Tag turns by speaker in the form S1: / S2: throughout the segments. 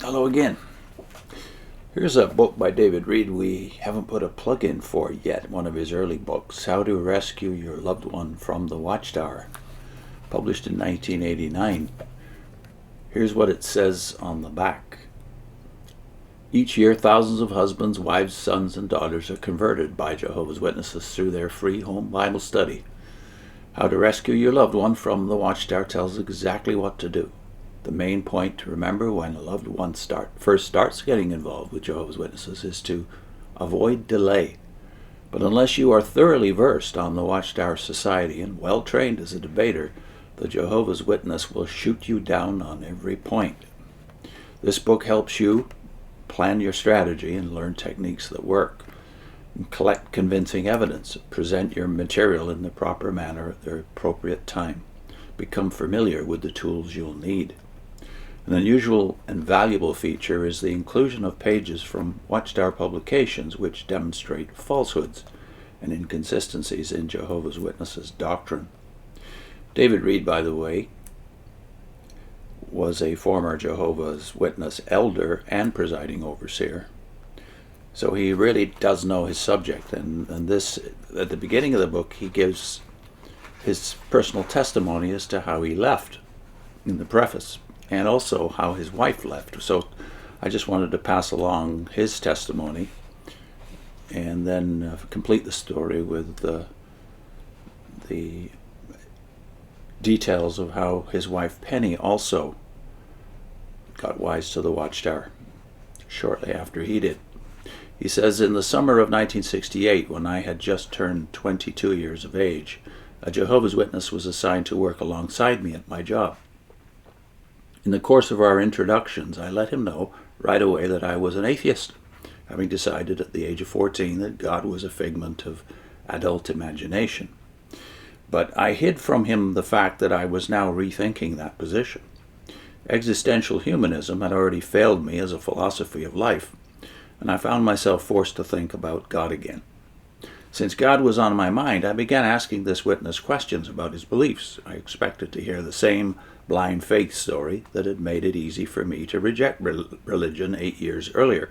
S1: Hello again. Here's a book by David Reed we haven't put a plug-in for yet, one of his early books, How to Rescue Your Loved One from the Watchtower, published in 1989. Here's what it says on the back. Each year, thousands of husbands, wives, sons, and daughters are converted by Jehovah's Witnesses through their free home Bible study. How to Rescue Your Loved One from the Watchtower tells exactly what to do. The main point to remember when a loved one first starts getting involved with Jehovah's Witnesses is to avoid delay. But unless you are thoroughly versed on the Watchtower Society and well trained as a debater, the Jehovah's Witness will shoot you down on every point. This book helps you plan your strategy and learn techniques that work. And collect convincing evidence. Present your material in the proper manner at the appropriate time. Become familiar with the tools you'll need. An unusual and valuable feature is the inclusion of pages from Watchtower publications which demonstrate falsehoods and inconsistencies in Jehovah's Witnesses doctrine. David Reed, by the way, was a former Jehovah's Witness elder and presiding overseer. So he really does know his subject, and this, at the beginning of the book, he gives his personal testimony as to how he left in the preface, and also how his wife left. So I just wanted to pass along his testimony and then complete the story with the details of how his wife Penny also got wise to the Watchtower shortly after he did. He says, in the summer of 1968, when I had just turned 22 years of age, a Jehovah's Witness was assigned to work alongside me at my job. In the course of our introductions, I let him know right away that I was an atheist, having decided at the age of 14 that God was a figment of adult imagination. But I hid from him the fact that I was now rethinking that position. Existential humanism had already failed me as a philosophy of life, and I found myself forced to think about God again. Since God was on my mind, I began asking this witness questions about his beliefs. I expected to hear the same blind faith story that had made it easy for me to reject religion 8 years earlier.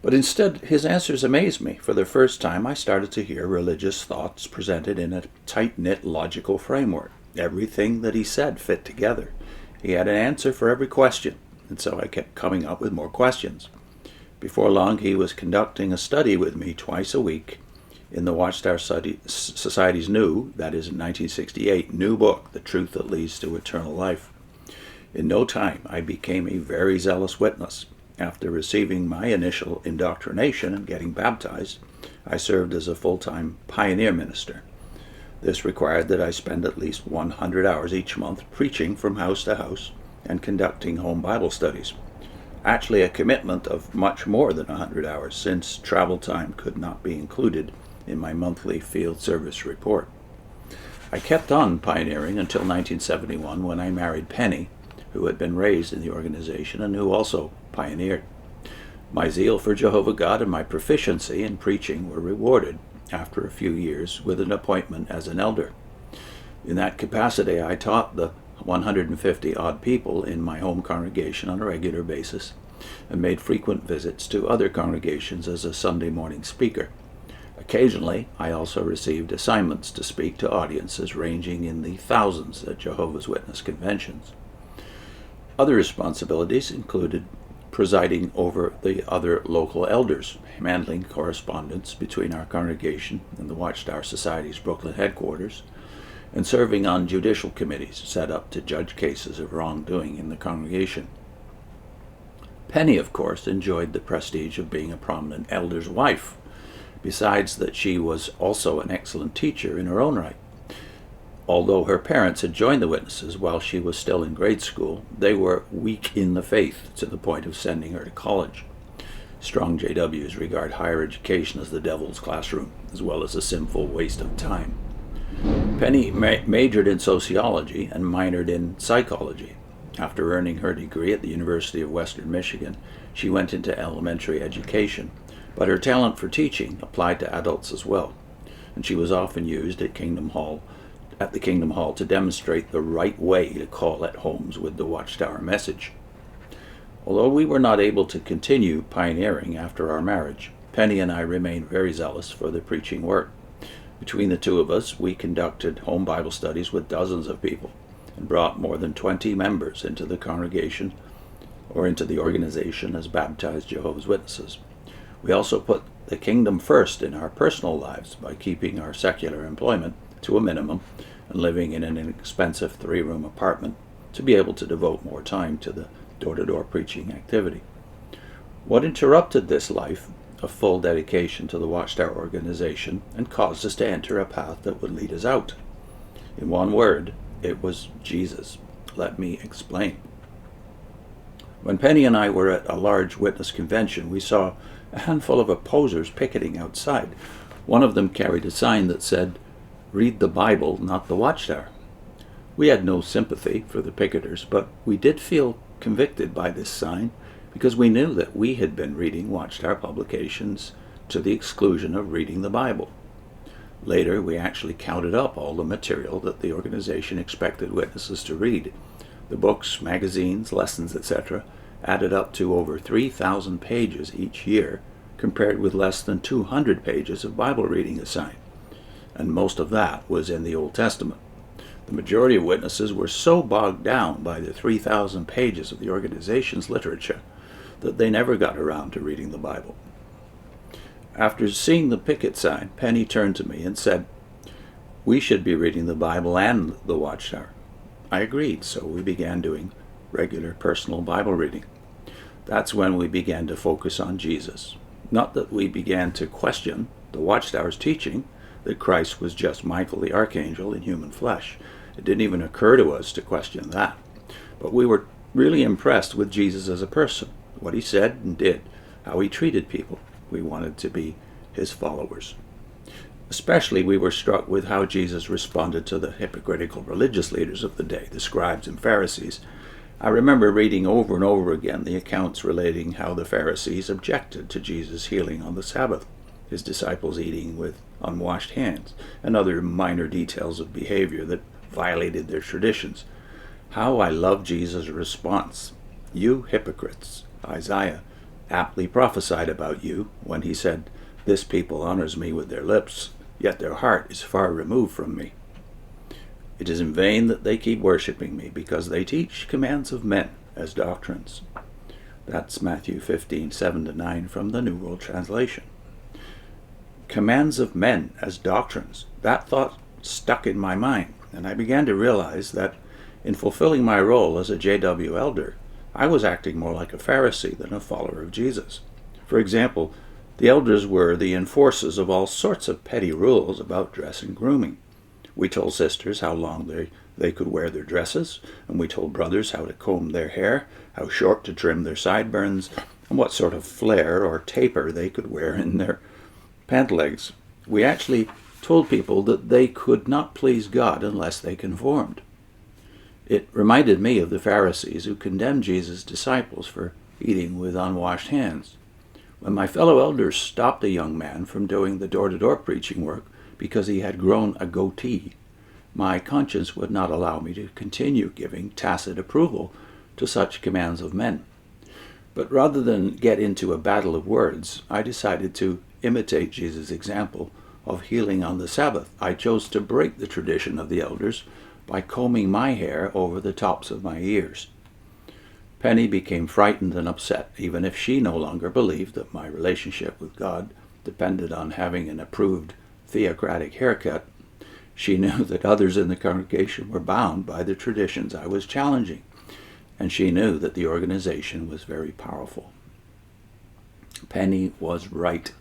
S1: But instead, his answers amazed me. For the first time, I started to hear religious thoughts presented in a tight-knit logical framework. Everything that he said fit together. He had an answer for every question, and so I kept coming up with more questions. Before long, he was conducting a study with me twice a week in the Watchtower Society's new, that is in 1968, new book, The Truth That Leads to Eternal Life. In no time, I became a very zealous witness. After receiving my initial indoctrination and getting baptized, I served as a full-time pioneer minister. This required that I spend at least 100 hours each month preaching from house to house and conducting home Bible studies. Actually, a commitment of much more than 100 hours, since travel time could not be included in my monthly field service report. I kept on pioneering until 1971, when I married Penni, who had been raised in the organization and who also pioneered. My zeal for Jehovah God and my proficiency in preaching were rewarded after a few years with an appointment as an elder. In that capacity, I taught the 150-odd people in my home congregation on a regular basis and made frequent visits to other congregations as a Sunday morning speaker. Occasionally, I also received assignments to speak to audiences ranging in the thousands at Jehovah's Witness conventions. Other responsibilities included presiding over the other local elders, handling correspondence between our congregation and the Watchtower Society's Brooklyn headquarters, and serving on judicial committees set up to judge cases of wrongdoing in the congregation. Penni, of course, enjoyed the prestige of being a prominent elder's wife, besides that she was also an excellent teacher in her own right. Although her parents had joined the Witnesses while she was still in grade school, they were weak in the faith to the point of sending her to college. Strong JWs regard higher education as the devil's classroom, as well as a sinful waste of time. Penni majored in sociology and minored in psychology. After earning her degree at the University of Western Michigan, she went into elementary education, but her talent for teaching applied to adults as well, and she was often used at the Kingdom Hall to demonstrate the right way to call at homes with the Watchtower message. Although we were not able to continue pioneering after our marriage, Penny and I remained very zealous for the preaching work. Between the two of us, we conducted home Bible studies with dozens of people and brought more than 20 members into the congregation or into the organization as baptized Jehovah's Witnesses. We also put the kingdom first in our personal lives by keeping our secular employment to a minimum and living in an inexpensive 3-room apartment to be able to devote more time to the door-to-door preaching activity. What interrupted this life, a full dedication to the Watchtower organization, and caused us to enter a path that would lead us out? In one word, it was Jesus. Let me explain. When Penny and I were at a large witness convention, we saw a handful of opposers picketing outside. One of them carried a sign that said, "Read the Bible, not the Watchtower." We had no sympathy for the picketers, but we did feel convicted by this sign because we knew that we had been reading Watchtower publications to the exclusion of reading the Bible. Later, we actually counted up all the material that the organization expected witnesses to read. The books, magazines, lessons, etc. added up to over 3,000 pages each year, compared with less than 200 pages of Bible reading assigned. And most of that was in the Old Testament. The majority of witnesses were so bogged down by the 3,000 pages of the organization's literature that they never got around to reading the Bible. After seeing the picket sign, Penny turned to me and said, "We should be reading the Bible and the Watchtower." I agreed, so we began doing regular personal Bible reading. That's when we began to focus on Jesus. Not that we began to question the Watchtower's teaching that Christ was just Michael the Archangel in human flesh. It didn't even occur to us to question that. But we were really impressed with Jesus as a person, what he said and did, how he treated people. We wanted to be his followers. Especially we were struck with how Jesus responded to the hypocritical religious leaders of the day, the scribes and Pharisees. I remember reading over and over again the accounts relating how the Pharisees objected to Jesus healing on the Sabbath, his disciples eating with unwashed hands, and other minor details of behavior that violated their traditions. How I love Jesus' response. "You hypocrites, Isaiah aptly prophesied about you when he said, 'This people honors me with their lips, yet their heart is far removed from me. It is in vain that they keep worshiping me, because they teach commands of men as doctrines.'" That's Matthew 15, 7-9 from the New World Translation. Commands of men as doctrines. That thought stuck in my mind, and I began to realize that in fulfilling my role as a JW elder, I was acting more like a Pharisee than a follower of Jesus. For example, the elders were the enforcers of all sorts of petty rules about dress and grooming. We told sisters how long they could wear their dresses, and we told brothers how to comb their hair, how short to trim their sideburns, and what sort of flare or taper they could wear in their pant legs. We actually told people that they could not please God unless they conformed. It reminded me of the Pharisees who condemned Jesus' disciples for eating with unwashed hands. When my fellow elders stopped a young man from doing the door-to-door preaching work because he had grown a goatee, my conscience would not allow me to continue giving tacit approval to such commands of men. But rather than get into a battle of words, I decided to imitate Jesus' example of healing on the Sabbath. I chose to break the tradition of the elders by combing my hair over the tops of my ears. Penny became frightened and upset, even if she no longer believed that my relationship with God depended on having an approved theocratic haircut. She knew that others in the congregation were bound by the traditions I was challenging, and she knew that the organization was very powerful. Penny was right.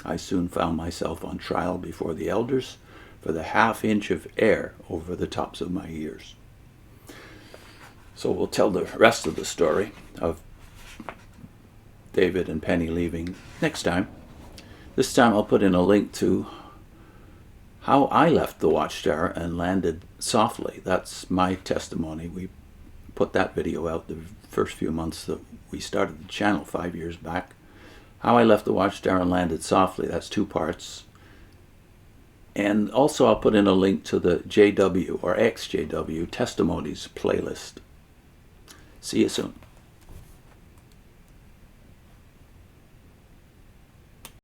S1: I soon found myself on trial before the elders for the half-inch of air over the tops of my ears. So we'll tell the rest of the story of David and Penny leaving next time. This time I'll put in a link to how I left the Watchtower and landed softly. That's my testimony. We put that video out the first few months that we started the channel 5 years back. How I left the Watchtower and landed softly. That's 2 parts. And also I'll put in a link to the JW or ExJW testimonies playlist. See you soon.